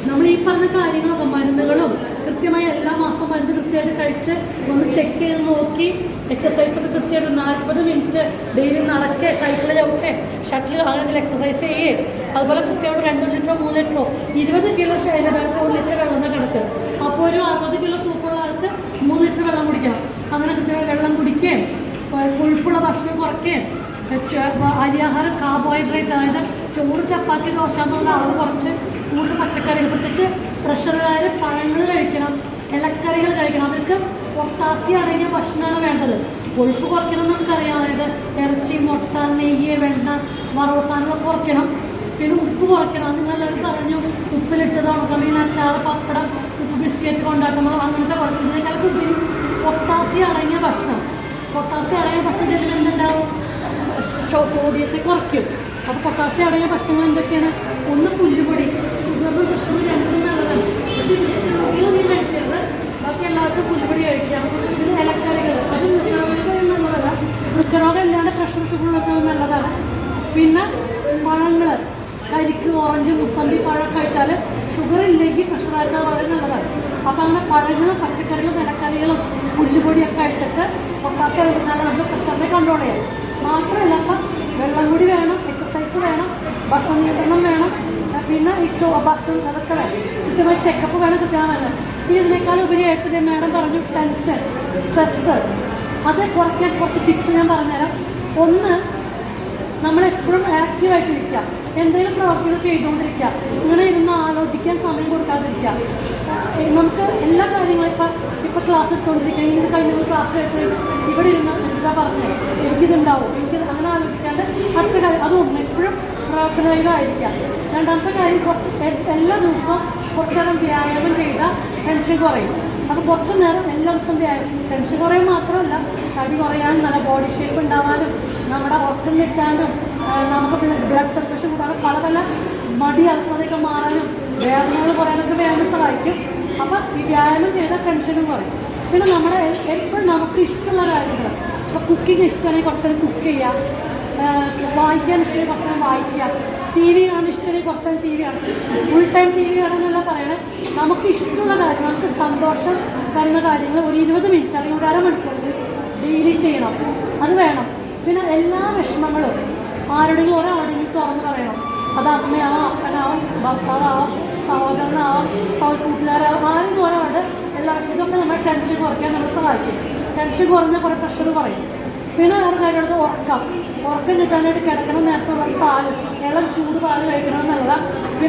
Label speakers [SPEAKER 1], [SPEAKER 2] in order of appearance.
[SPEAKER 1] നമ്മൾ ഈ പറഞ്ഞ കാര്യങ്ങളൊക്കെ മരുന്നുകളും കൃത്യമായി എല്ലാ മാസവും മരുന്ന് കൃത്യമായിട്ട് കഴിച്ച് ഒന്ന് ചെക്ക് ചെയ്ത് നോക്കി എക്സസൈസ് ഒക്കെ കൃത്യമായിട്ട് 40 മിനിറ്റ് ഡെയിലി നടക്കുക, സൈക്കിൾ ചവിട്ടുക, ഷട്ടിൽ അങ്ങനെ എന്തെങ്കിലും എക്സസൈസ് ചെയ്യുകയും അതുപോലെ കൃത്യമായിട്ട് 2 ലിറ്ററോ 3 ലിറ്ററോ 20 കിലോ ശരീരഭാഗത്ത് 1 ലിറ്റർ വെള്ളം എന്ന് കണക്ക്. അപ്പോൾ ഒരു 60 കിലോ തൂക്കമുള്ള ആൾക്ക് 3 ലിറ്റർ വെള്ളം കുടിക്കണം. അങ്ങനെ കൃത്യമായി വെള്ളം കുടിക്കുകയും കൊഴുപ്പുള്ള ഭക്ഷണം കുറയ്ക്കുകയും അരിയാഹാരം കാർബോഹൈഡ്രേറ്റ് അതായത് ചോറ് ചപ്പാത്തി ദോശ എന്നുള്ള അളവ് കുറച്ച് കൂടുതൽ പച്ചക്കറികൾ പ്രത്യേകിച്ച് പ്രഷറുകാർ പഴങ്ങൾ കഴിക്കണം, ഇലക്കറികൾ കഴിക്കണം. അവർക്ക് പൊട്ടാസ്യം അടങ്ങിയ ഭക്ഷണമാണ് വേണ്ടത്. കൊഴുപ്പ് കുറയ്ക്കണം എന്ന് നമുക്കറിയാം. അതായത് ഇറച്ചി, മുട്ട, നെയ്യ്, വെണ്ണ, വറവ് സാധനങ്ങളൊക്കെ കുറയ്ക്കണം. പിന്നെ ഉപ്പ് കുറയ്ക്കണം. നിങ്ങളെല്ലാവരും പറഞ്ഞു ഉപ്പിലിട്ടത്, ഉണക്കമീൻ, അച്ചാർ, പപ്പടം, ഉപ്പ് ബിസ്ക്കറ്റ്, കൊണ്ടാട്ടങ്ങൾ അങ്ങനത്തെ കുറയ്ക്കുന്നതിനേക്കാൾ കൂടുതൽ പൊട്ടാസ്യം അടങ്ങിയ ഭക്ഷണം. പൊട്ടാസ്യം അടങ്ങിയ ഭക്ഷണം ചെല്ലുമ്പോൾ എന്തുണ്ടാവും? സോഡിയത്തെ കുറയ്ക്കും. അപ്പോൾ പൊട്ടാസ്യം അടങ്ങിയ ഭക്ഷണങ്ങൾ എന്തൊക്കെയാണ്? ഒന്ന് പുല്ലുപൊടി, ഷുഗറിനും പ്രഷറും രണ്ടും നല്ലതാണ്. പക്ഷേ നീ കഴിക്കരുത്. ബാക്കി എല്ലാവർക്കും പുല്ലുപൊടി കഴിക്കാം. പിന്നെ ഇലക്കറികൾ, അത് വൃക്കരോഗം നല്ലതല്ല. വൃക്കരോഗം ഇല്ലാണ്ട് പ്രഷർ ഷുഗറിനൊക്കെ നല്ലതാണ്. പിന്നെ പഴങ്ങൾ, കരിക്ക്, ഓറഞ്ച്, മുസമ്പി പഴം കഴിച്ചാൽ ഷുഗർ ഇല്ലെങ്കിൽ പ്രഷറായിട്ട് വളരെ നല്ലതാണ്. അപ്പോൾ അങ്ങനെ പഴങ്ങളും പച്ചക്കറികളും ഇലക്കറികളും പുല്ലുപൊടിയൊക്കെ കഴിച്ചിട്ട് പൊട്ടാസ്യം എടുത്താൽ നമുക്ക് പ്രഷറിനെ കൺട്രോൾ ചെയ്യാം. മാത്രമല്ല അപ്പം വെള്ളം കൂടി വേണം, എക്സസൈസ് വേണം, ഭക്ഷണ നിയന്ത്രണം വേണം, പിന്നെ ഈ ഭക്ഷണം അതൊക്കെ വേണം. കൃത്യമായി ചെക്കപ്പ് വേണം, കൃത്യമായി വേണം. പിന്നെ ഇതിനേക്കാൾ ഉപരിയായിട്ട് മാഡം പറഞ്ഞു ടെൻഷൻ, സ്ട്രെസ്സ്, അത് കുറയ്ക്കാൻ കുറച്ച് ടിപ്സ് ഞാൻ പറഞ്ഞുതരാം. ഒന്ന്, നമ്മളെപ്പോഴും ആക്റ്റീവായിട്ടിരിക്കുക, എന്തെങ്കിലും പ്രവർത്തികൾ ചെയ്തുകൊണ്ടിരിക്കുക, ഇങ്ങനെ ഇരുന്ന് ആലോചിക്കാൻ സമയം കൊടുക്കാതിരിക്കുക. നമുക്ക് എല്ലാ കാര്യങ്ങളും ഇപ്പം ക്ലാസ് എടുത്തുകൊണ്ടിരിക്കുക, ഇങ്ങനെ കഴിഞ്ഞ ക്ലാസ് എടുത്ത് ഇവിടെ ഇരുന്ന് എന്താ പറഞ്ഞത്, എനിക്കിതുണ്ടാവും, എനിക്കിത് അങ്ങനെ ആലോചിക്കാണ്ട് അടുത്ത കാര്യം അതൊന്നും എപ്പോഴും പ്രവർത്തനയിലായിരിക്കാം. രണ്ടാമത്തെ കാര്യം എല്ലാ ദിവസവും കുറച്ചേരം വ്യായാമം ചെയ്താൽ ടെൻഷൻ കുറയും. അപ്പോൾ കുറച്ച് നേരം എല്ലാ ദിവസവും വ്യായാമം, ടെൻഷൻ കുറയും മാത്രമല്ല തടി കുറയാനും നല്ല ബോഡി ഷേപ്പ് ഉണ്ടാവാനും നമ്മുടെ ഉറക്കം കിട്ടാനും നമുക്ക് ബ്ലഡ് സർക്കുലേഷൻ കൂടാനും പല പല മടി അലസതയൊക്കെ മാറാനും വേദനകൾ കുറയാനൊക്കെ വ്യായാമം സഹായിക്കും. അപ്പം ഈ വ്യായാമം ചെയ്താൽ ടെൻഷനും കുറയും. പിന്നെ നമ്മുടെ എപ്പോഴും നമുക്ക് ഇഷ്ടമുള്ള കാര്യങ്ങൾ, ഇപ്പോൾ കുക്കിംഗ് ഇഷ്ടമാണെങ്കിൽ കുറച്ച് നേരം കുക്ക് ചെയ്യുക, വായിക്കാൻ ഇഷ്ടമായി കുറച്ച് നേരം വായിക്കുക, ടി വി കാണാൻ ഇഷ്ടമായി കുറച്ച് നേരം ടി വി കാണും. ഫുൾ ടൈം ടി വി കാണാമെന്നല്ല പറയണേ, നമുക്ക് ഇഷ്ടമുള്ള കാര്യങ്ങൾ, നമുക്ക് സന്തോഷം തരുന്ന കാര്യങ്ങൾ ഒരു 20 മിനിറ്റ് അല്ലെങ്കിൽ ഒരു അരമണിക്കൂർ ഡെയിലി ചെയ്യണം. അത് വേണം. പിന്നെ എല്ലാ വിഷമങ്ങളും ആരുടെയും ഒരാളുടെയും തുറന്ന് പറയണം. അത് അമ്മയാവാം, അപ്പനാവാം, ഭർത്താവാം, സഹോദരനാവാം, കൂട്ടുകാരാവാം, ആരും ഒരാളുടെ എല്ലാവർക്കും ഇതൊക്കെ നമ്മുടെ ടെൻഷൻ കുറയ്ക്കാൻ നമ്മളെ സഹായിക്കും. ടെൻഷൻ കുറഞ്ഞാൽ കുറേ പ്രഷർ കുറയും. പിന്നെ വേറെ കാര്യമുള്ളത് ഉറക്കം കിട്ടാനായിട്ട് കിടക്കണം നേരത്തുള്ള പാല്, ഇളം ചൂട് പാല് കഴിക്കണമെന്നുള്ളതാണ്.